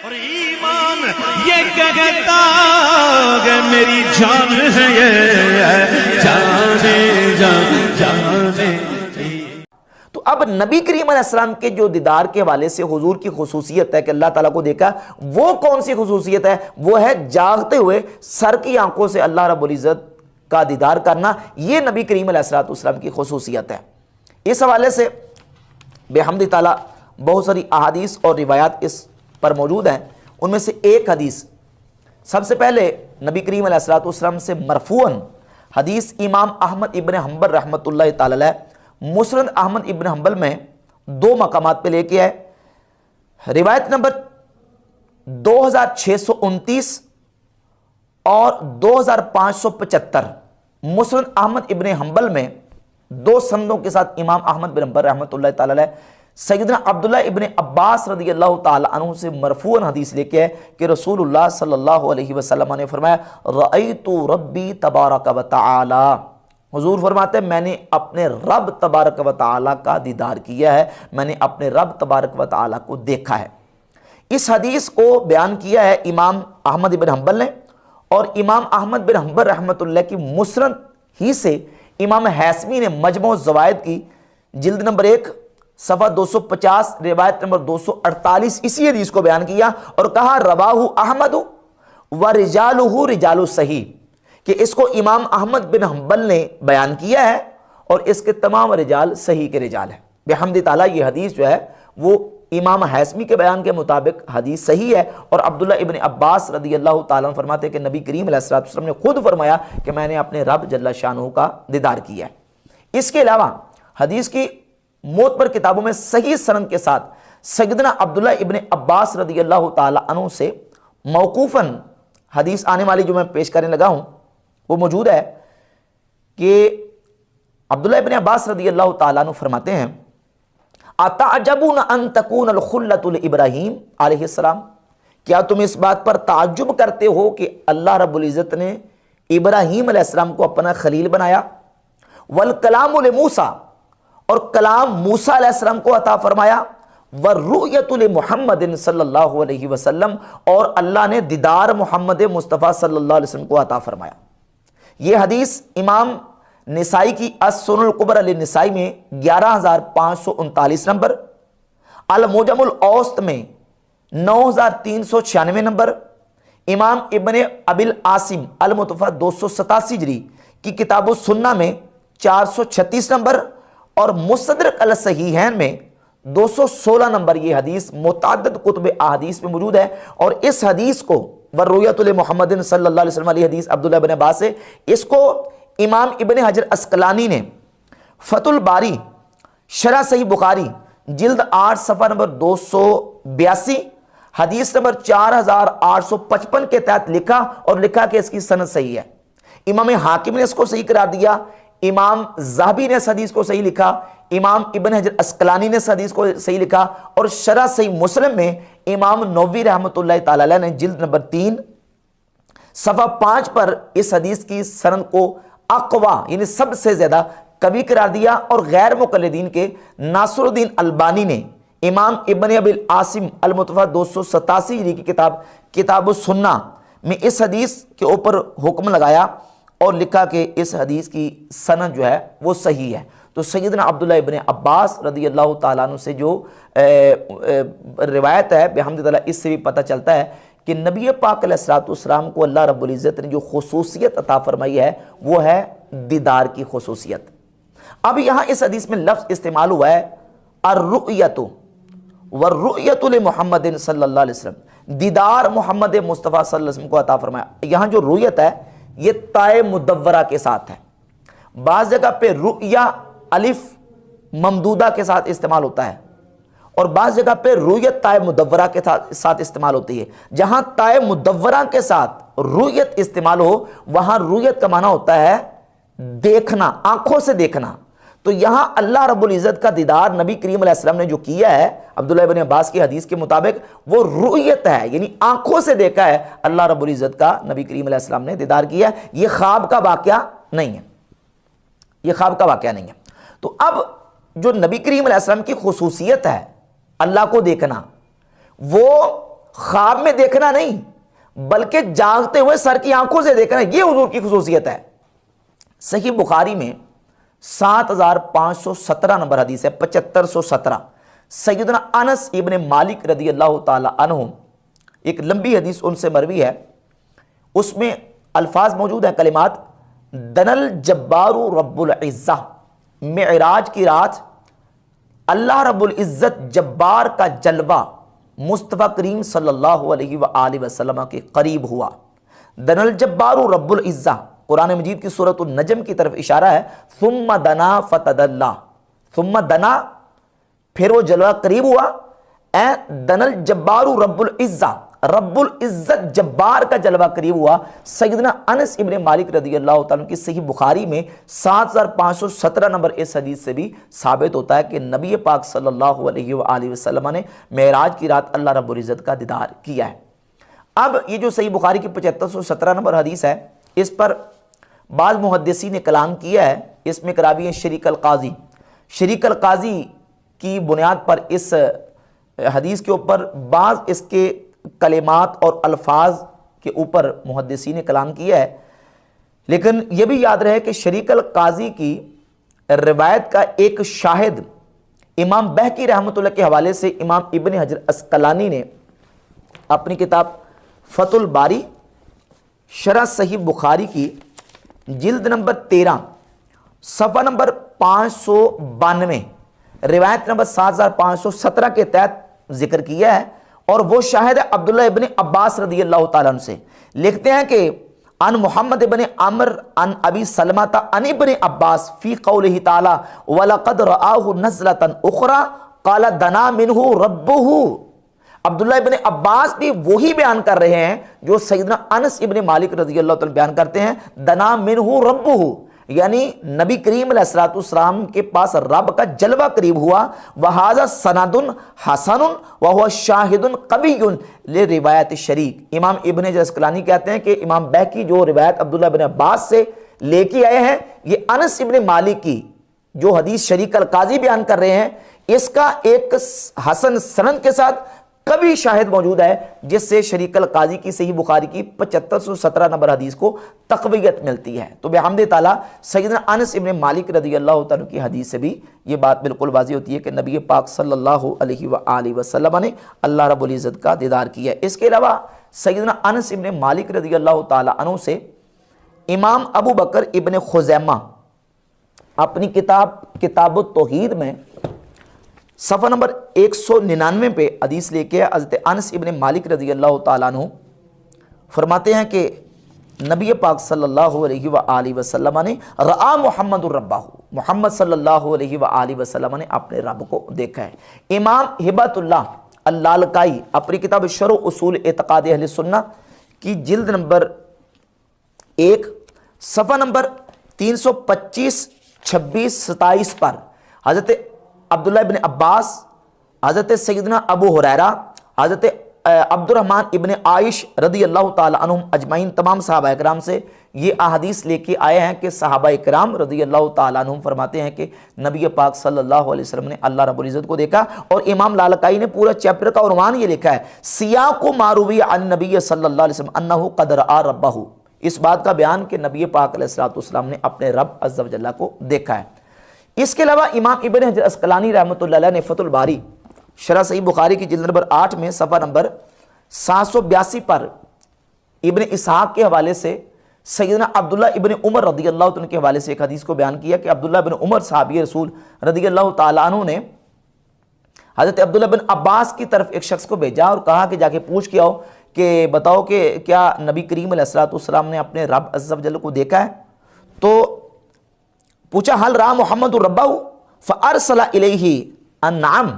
اور ایمان یہ کہتا کہ میری جان ہے یہ جانے تو اب نبی کریم علیہ السلام کے جو دیدار کے حوالے سے حضور کی خصوصیت ہے کہ اللہ تعالیٰ کو دیکھا، وہ کون سی خصوصیت ہے؟ وہ ہے جاگتے ہوئے سر کی آنکھوں سے اللہ رب العزت کا دیدار کرنا۔ یہ نبی کریم علیہ السلام کی خصوصیت ہے۔ اس حوالے سے بحمد تعالیٰ بہت ساری احادیث اور روایات اس پر موجود ہیں۔ ان میں سے ایک حدیث سب سے پہلے نبی کریم علیہ السلام سے مرفوعاً حدیث امام احمد ابن حنبل رحمۃ اللہ تعالی علیہ مسند احمد ابن حنبل میں دو مقامات پہ لے کے آئے۔ روایت نمبر 2629 اور 2575 مسند احمد ابن حنبل میں دو سندوں کے ساتھ امام احمد بن حنبل رحمۃ اللہ تعالی علیہ سیدنا عبداللہ ابن عباس رضی اللہ تعالی عنہ سے مرفوعاً حدیث لے کے آئے کہ رسول اللہ صلی اللہ علیہ وسلم نے فرمایا رأیت ربی تبارک و تعالی، حضور فرماتے ہیں میں نے اپنے رب تبارک و تعالی کا دیدار کیا ہے، میں نے اپنے رب تبارک و تعالی کو دیکھا ہے۔ اس حدیث کو بیان کیا ہے امام احمد بن حنبل نے، اور امام احمد بن حنبل رحمۃ اللہ کی مسند ہی سے امام حیثمی نے مجموع الزوائد کی جلد نمبر 1 صفحہ 250 روایت نمبر 248 اسی حدیث کو بیان کیا اور کہا رواہ احمد و رجالہ رجال صحیح، کہ اس کو امام احمد بن حنبل نے بیان کیا ہے اور اس کے تمام رجال صحیح کے رجال ہیں۔ بحمد تعالیٰ یہ حدیث جو ہے وہ امام حیثمی کے بیان کے مطابق حدیث صحیح ہے، اور عبداللہ ابن عباس رضی اللہ تعالیٰ عنہ فرماتے ہیں کہ نبی کریم علیہ السلام نے خود فرمایا کہ میں نے اپنے رب جل شانہ کا دیدار کیا ہے۔ اس کے علاوہ حدیث کی معتبر کتابوں میں صحیح سند کے ساتھ سیدنا عبداللہ ابن عباس رضی اللہ تعالیٰ عنہ سے موقوفاً حدیث آنے والی جو میں پیش کرنے لگا ہوں وہ موجود ہے کہ عبداللہ ابن عباس رضی اللہ تعالیٰ عنہ فرماتے ہیں اتعجبون ان تکون الخلۃ لابراہیم علیہ السلام، کیا تم اس بات پر تعجب کرتے ہو کہ اللہ رب العزت نے ابراہیم علیہ السلام کو اپنا خلیل بنایا، والکلام لموسیٰ اور کلام موسیٰ علیہ السلام کو عطا فرمایا، والرؤیت لمحمد صلی اللہ علیہ وسلم اور اللہ نے دیدار محمد مصطفیٰ صلی اللہ علیہ وسلم کو عطا فرمایا۔ یہ حدیث امام نسائی کی السنن الکبری للنسائی میں 11539 نمبر، المعجم الاوسط میں 9396 نمبر، امام ابن ابی العاصم المتوفی 287 ہجری کی کتاب السنہ میں 436 نمبر، اور مستدرک الصحیحین میں 216 نمبر یہ حدیث متعدد کتب احادیث میں موجود ہے۔ اور اس حدیث کو والرؤیت لمحمد صلی اللہ علیہ وسلم والی حدیث عبداللہ بن عباس سے، اس کو امام ابن حجر عسقلانی نے فتح الباری شرح صحیح بخاری جلد 8 صفحہ نمبر 282 حدیث نمبر 4855 کے تحت لکھا، اور لکھا کہ اس کی سند صحیح ہے۔ امام حاکم نے اس کو صحیح قرار دیا، امام ذہبی نے اس حدیث کو صحیح لکھا، امام ابن حجر عسقلانی نے اس حدیث کو صحیح لکھا، اور شرح صحیح مسلم میں امام نووی رحمۃ اللہ تعالی علیہ نے جلد نمبر 3 صفحہ 5 پر اس حدیث کی سند کو اقوا یعنی سب سے زیادہ قوی قرار دیا، اور غیر مقلدین کے ناصر الدین البانی نے امام ابن ابی العاصم المتوفی 287 ہجری کی کتاب السنہ میں اس حدیث کے اوپر حکم لگایا اور لکھا کہ اس حدیث کی سند جو ہے وہ صحیح ہے۔ تو سیدنا عبداللہ ابن عباس رضی اللہ تعالیٰ عنہ سے جو روایت ہے بحمد اللہ، اس سے بھی پتہ چلتا ہے کہ نبی پاک علیہ السلام کو اللہ رب العزت نے جو خصوصیت عطا فرمائی ہے وہ ہے دیدار کی خصوصیت۔ اب یہاں اس حدیث میں لفظ استعمال ہوا ہے الرؤیت والرؤیت لمحمد صلی اللہ علیہ وسلم، دیدار محمد مصطفیٰ صلی اللہ علیہ وسلم کو عطا فرمایا۔ یہاں جو رؤیت ہے یہ تائے مدورہ کے ساتھ ہے، بعض جگہ پہ رؤیا الف ممدودہ کے ساتھ استعمال ہوتا ہے، اور بعض جگہ پہ رؤیت تائے مدورہ کے ساتھ استعمال ہوتی ہے۔ جہاں تائے مدورہ کے ساتھ رؤیت استعمال ہو وہاں رؤیت کا معنی ہوتا ہے دیکھنا، آنکھوں سے دیکھنا۔ تو یہاں اللہ رب العزت کا دیدار نبی کریم علیہ السلام نے جو کیا ہے عبداللہ ابن عباس کی حدیث کے مطابق وہ رؤیت ہے، یعنی آنکھوں سے دیکھا ہے اللہ رب العزت کا نبی کریم علیہ السلام نے دیدار کیا ہے۔ یہ خواب کا واقعہ نہیں ہے، یہ خواب کا واقعہ نہیں ہے۔ تو اب جو نبی کریم علیہ السلام کی خصوصیت ہے اللہ کو دیکھنا، وہ خواب میں دیکھنا نہیں بلکہ جاگتے ہوئے سر کی آنکھوں سے دیکھنا، یہ حضور کی خصوصیت ہے۔ صحیح بخاری میں 7517 نمبر حدیث ہے، 7517، سیدنا انس ابن مالک رضی اللہ تعالی عنہ، ایک لمبی حدیث ان سے مروی ہے، اس میں الفاظ موجود ہیں، کلمات: دنل جبار رب العزہ، معراج کی رات اللہ رب العزت جبار کا جلوہ مصطفیٰ کریم صلی اللہ علیہ وآلہ وسلم کے قریب ہوا۔ دنل جبار رب العزہ قرآن مجید کی سورۃ النجم کی طرف اشارہ ہے، ثم دنا فتدلا، ثم دنا پھر وہ جلوہ قریب ہوا، اے دنل جبار رب العزہ، رب العزت جبار کا جلوہ قریب ہوا۔ سیدنا انس ابن مالک رضی اللہ تعالیٰ کی صحیح بخاری میں 7517 نمبر اس حدیث سے بھی ثابت ہوتا ہے کہ نبی پاک صلی اللہ علیہ وآلہ وسلم نے معراج کی رات اللہ رب العزت کا دیدار کیا ہے۔ اب یہ جو صحیح بخاری کی 7517 نمبر حدیث ہے، اس پر بعض محدثین نے کلام کیا ہے، اس میں راوی ہیں شریک القاضی۔ شریک القاضی کی بنیاد پر اس حدیث کے اوپر بعض اس کے کلمات اور الفاظ کے اوپر محدثین نے کلام کیا ہے، لیکن یہ بھی یاد رہے کہ شریک القاضی کی روایت کا ایک شاہد امام بہقی رحمۃ اللہ کے حوالے سے امام ابن حجر اسقلانی نے اپنی کتاب فتح الباری شرح صحیح بخاری کی جلد نمبر 13 صفحہ نمبر 592 روایت نمبر 7517 کے تحت ذکر کیا ہے، اور وہ شاہد ہے عبداللہ ابن عباس رضی اللہ تعالیٰ عنہ سے۔ لکھتے ہیں کہ ان محمد ابن عمر ان ابی سلمہ ان ابن عباس فی قولہ تعالی وَلَقَدْ رَآهُ نَزْلَةً أُخْرَى قَالَ دَنَا مِنْهُ رَبُّهُ۔ عبداللہ ابن عباس بھی وہی بیان کر رہے ہیں جو سیدنا انس ابن مالک رضی اللہ تعالیٰ بیان کرتے ہیں، دنا منہ ربہ، یعنی نبی کریم علیہ السلام کے پاس رب کا جلوہ قریب ہوا۔ وَهَذَا سَنَدٌ حَسَنٌ وَهُوَ شَاهِدٌ قَوِيٌّ لِرِوایت شریک۔ امام ابن حجر اسقلانی کہتے ہیں کہ امام بہقی جو روایت عبداللہ ابن عباس سے لے کے آئے ہیں، یہ انس ابن مالک کی جو حدیث شریک القاضی بیان کر رہے ہیں، اس کا ایک حسن سند کے ساتھ کبھی شاہد موجود ہے، جس سے شریک القاضی کی صحیح بخاری کی 7517 نمبر حدیث کو تقویت ملتی ہے۔ تو بحمد تعالیٰ سیدنا انس ابن مالک رضی اللہ تعالیٰ کی حدیث سے بھی یہ بات بالکل واضح ہوتی ہے کہ نبی پاک صلی اللہ علیہ وآلہ وسلم نے اللہ رب العزت کا دیدار کیا ہے۔ اس کے علاوہ سیدنا انس ابن مالک رضی اللہ تعالیٰ عنہ سے امام ابو بکر ابن خزیمہ اپنی کتاب التوحید میں صفحہ نمبر 199 پہ حدیث لے کے حضرت انس ابن مالک رضی اللہ تعالیٰ عنہ فرماتے ہیں کہ نبی پاک صلی اللہ علیہ وآلہ وسلم نے رآ محمد الربہ، محمد صلی اللہ علیہ وآلہ وسلم نے اپنے رب کو دیکھا ہے۔ امام ہبت اللہ اللالکائی اپنی کتاب شرح اصول اعتقاد اہل سنہ کی جلد نمبر 1 صفحہ نمبر 325 26 27 پر حضرت عبداللہ ابن عباس، حضرت سیدنا ابو ہریرہ، حضرت عبد الرحمن ابن عائش رضی اللہ تعالیٰ عنہم اجمعین تمام صحابہ اکرام سے یہ احادیث لے کے آئے ہیں کہ صحابہ اکرام رضی اللہ تعالیٰ عنہم فرماتے ہیں کہ نبی پاک صلی اللہ علیہ وسلم نے اللہ رب العزت کو دیکھا۔ اور امام لالکائی نے پورا چیپٹر کا عنوان یہ لکھا ہے، سیاق ما روی عن نبی صلی اللہ علیہ وسلم انہ قد رآ ربہ، اس بات کا بیان کہ نبی پاک علیہ السلام نے اپنے رب عز و جل کو دیکھا ہے۔ اس کے علاوہ امام ابن حجر اسقلانی رحمۃ اللہ علیہ نے فتح الباری شرح صحیح بخاری کی جلد نمبر 8 میں صفحہ نمبر 782 پر ابن اسحاق کے حوالے سے سیدنا عبداللہ ابن عمر رضی اللہ عنہ کے حوالے سے ایک حدیث کو بیان کیا کہ عبداللہ ابن عمر صحابی رسول رضی اللہ تعالیٰ عنہ نے حضرت عبداللہ بن عباس کی طرف ایک شخص کو بھیجا اور کہا کہ جا کے پوچھ کے آؤ کہ بتاؤ کہ کیا نبی کریم علیہ السلام نے اپنے رب عز و جل کو دیکھا ہے؟ تو پوچھا حل رآ محمد ربہ فارسل الیہ النعم،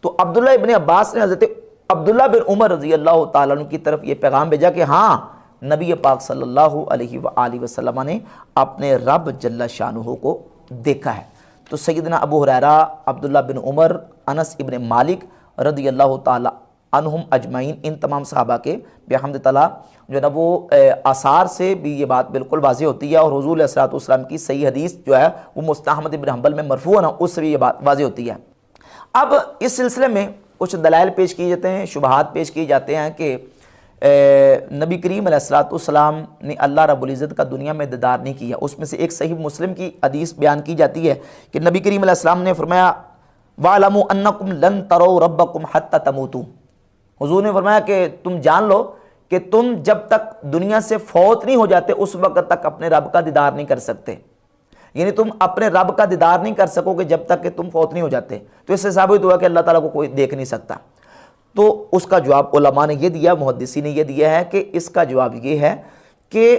تو عبداللہ ابن عباس نے حضرت عبداللہ بن عمر رضی اللہ تعالیٰ عنہ کی طرف یہ پیغام بھیجا کہ ہاں نبی پاک صلی اللہ علیہ وآلہ وسلم نے اپنے رب جل شانہ کو دیکھا ہے۔ تو سیدنا ابو ہریرہ، عبداللہ بن عمر، انس ابن مالک رضی اللہ تعالیٰ عنہم اجمعین، ان تمام صحابہ کے بحمد تعالیٰ جو ہے نا وہ آثار سے بھی یہ بات بالکل واضح ہوتی ہے، اور حضور علیہ السلام کی صحیح حدیث جو ہے وہ مسند احمد بن حنبل میں مرفوع ہے نا، اس سے بھی یہ بات واضح ہوتی ہے۔ اب اس سلسلے میں کچھ دلائل پیش کیے جاتے ہیں، شبہات پیش کیے جاتے ہیں کہ نبی کریم علیہ السلام نے اللہ رب العزت کا دنیا میں دیدار نہیں کیا۔ اس میں سے ایک صحیح مسلم کی حدیث بیان کی جاتی ہے کہ نبی کریم علیہ السلام نے فرمایا وَاعْلَمُوا أَنَّكُمْ لَن تَرَوْا رَبَّكُمْ حَتَّى تَمُوتُوا، حضور نے فرمایا کہ تم جان لو کہ تم جب تک دنیا سے فوت نہیں ہو جاتے اس وقت تک اپنے رب کا دیدار نہیں کر سکتے، یعنی تم اپنے رب کا دیدار نہیں کر سکو گے جب تک کہ تم فوت نہیں ہو جاتے۔ تو اس سے ثابت ہوا کہ اللہ تعالیٰ کو کوئی دیکھ نہیں سکتا۔ تو اس کا جواب علماء نے یہ دیا، محدثین نے یہ دیا ہے کہ اس کا جواب یہ ہے کہ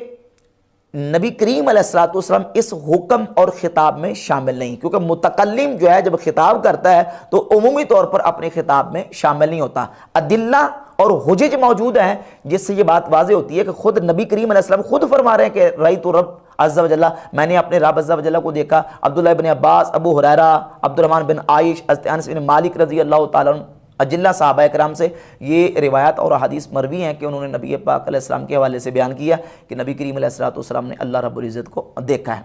نبی کریم علیہ السلام اس حکم اور خطاب میں شامل نہیں، کیونکہ متکلم جو ہے جب خطاب کرتا ہے تو عمومی طور پر اپنے خطاب میں شامل نہیں ہوتا۔ ادلہ اور حجج موجود ہیں جس سے یہ بات واضح ہوتی ہے کہ خود نبی کریم علیہ السلام خود فرما رہے ہیں کہ رأیت رب عز و جل، میں نے اپنے رب عز و جل کو دیکھا۔ عبداللہ بن عباس، ابو ہریرہ، عبد الرحمن بن عائش، حضرت انس بن مالک رضی اللہ تعالیٰ عنہ، اجلہ صحابہ کرام سے یہ روایات اور حدیث مروی ہیں کہ انہوں نے نبی پاک علیہ السلام کے حوالے سے بیان کیا کہ نبی کریم علیہ السلام نے اللہ رب العزت کو دیکھا ہے۔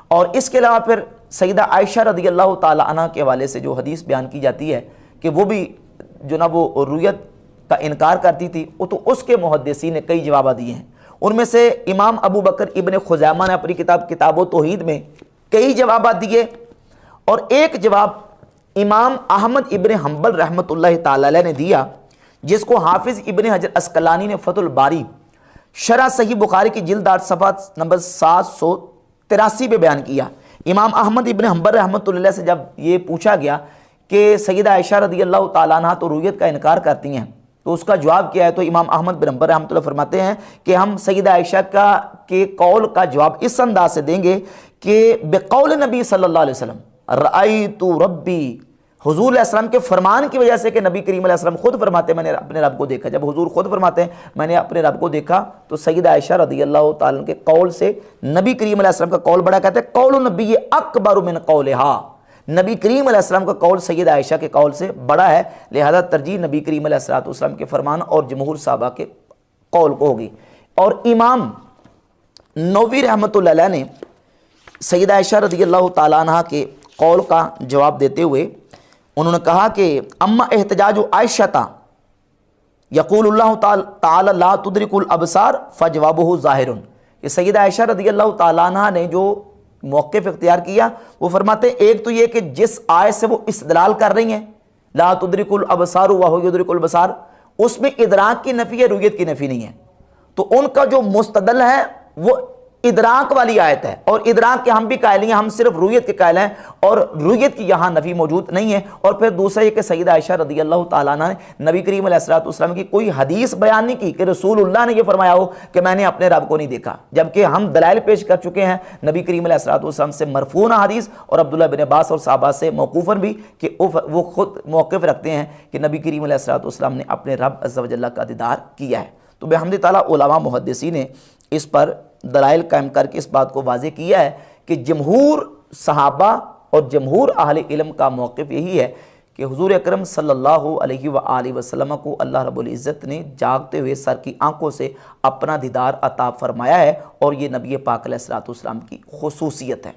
اور اس کے علاوہ پھر سیدہ عائشہ رضی اللہ تعالیٰ عنہ کے حوالے سے جو حدیث بیان کی جاتی ہے کہ وہ بھی جو نا وہ رؤیت کا انکار کرتی تھی، تو اس کے محدثین نے کئی جوابات دیے ہیں۔ ان میں سے امام ابو بکر ابن خزیمہ نے اپنی کتاب و توحید میں کئی جوابات دیے، اور ایک جواب امام احمد ابن حنبل رحمۃ اللہ تعالی علیہ نے دیا، جس کو حافظ ابن حجر عسقلانی نے فتح الباری شرح صحیح بخاری کی جلد 8 صفحہ نمبر 783 پہ بیان کیا۔ امام احمد ابن حنبل رحمۃ اللہ سے جب یہ پوچھا گیا کہ سیدہ عائشہ رضی اللہ تعالیٰ عنہ تو رؤیت کا انکار کرتی ہیں، تو اس کا جواب کیا ہے؟ تو امام احمد بن حنبل رحمۃ اللہ فرماتے ہیں کہ ہم سیدہ عائشہ کے قول کا جواب اس انداز سے دیں گے کہ بقول نبی صلی اللہ علیہ وسلم رأیت ربی، حضور علیہ السلام کے فرمان کی وجہ سے کہ نبی کریم علیہ السلام خود فرماتے ہیں میں نے اپنے رب کو دیکھا۔ جب حضور خود فرماتے ہیں میں نے اپنے رب کو دیکھا، تو سیدہ عائشہ رضی اللہ تعالیٰ عنہ کے قول سے نبی کریم علیہ السلام کا قول بڑا، کہتے ہیں قول نبی اکبر من قولہا، نبی کریم علیہ السلام کا قول سیدہ عائشہ کے قول سے بڑا ہے، لہذا ترجیح نبی کریم علیہ السلام کے فرمان اور جمہور صحابہ کے قول کو ہوگی۔ اور امام نووی رحمۃ اللہ علیہ نے سیدہ عائشہ رضی اللہ تعالیٰ عنہ کے قول کا جواب دیتے ہوئے انہوں نے کہا کہ اما احتجاج عائشہ یقول اللہ تعالی لا تدرک الابصار فجوابہ ظاہر، یہ سیدہ عائشہ رضی اللہ تعالیٰ عنہ نے جو موقف اختیار کیا وہ فرماتے ہیں ایک تو یہ کہ جس آیت سے وہ استدلال کر رہی ہیں لا تدرک الابصار وہو یدرک الابصار، اس میں ادراک کی نفی ہے، رؤیت کی نفی نہیں ہے، تو ان کا جو مستدل ہے وہ ادراک والی آیت ہے، اور ادراک کے ہم بھی قائل ہیں، ہم صرف رؤیت کے قائل ہیں، اور رؤیت کی یہاں نفی موجود نہیں ہے۔ اور پھر دوسرا یہ کہ سیدہ عائشہ رضی اللہ تعالیٰ عنہ نے نبی کریم علیہ السلام کی کوئی حدیث بیان نہیں کی کہ رسول اللہ نے یہ فرمایا ہو کہ میں نے اپنے رب کو نہیں دیکھا، جبکہ ہم دلائل پیش کر چکے ہیں نبی کریم علیہ السلام سے مرفوع حدیث اور عبداللہ بن عباس اور صحابہ سے موقوفاً بھی کہ وہ خود موقف رکھتے ہیں کہ نبی کریم علیہ السلام نے اپنے رب عز و جل کا دیدار کیا ہے۔ تو بحمد تعالیٰ علماء محدثین نے اس پر دلائل قائم کر کے اس بات کو واضح کیا ہے کہ جمہور صحابہ اور جمہور اہل علم کا موقف یہی ہے کہ حضور اکرم صلی اللہ علیہ وآلہ وسلم کو اللہ رب العزت نے جاگتے ہوئے سر کی آنکھوں سے اپنا دیدار عطا فرمایا ہے، اور یہ نبی پاک علیہ السلام کی خصوصیت ہے۔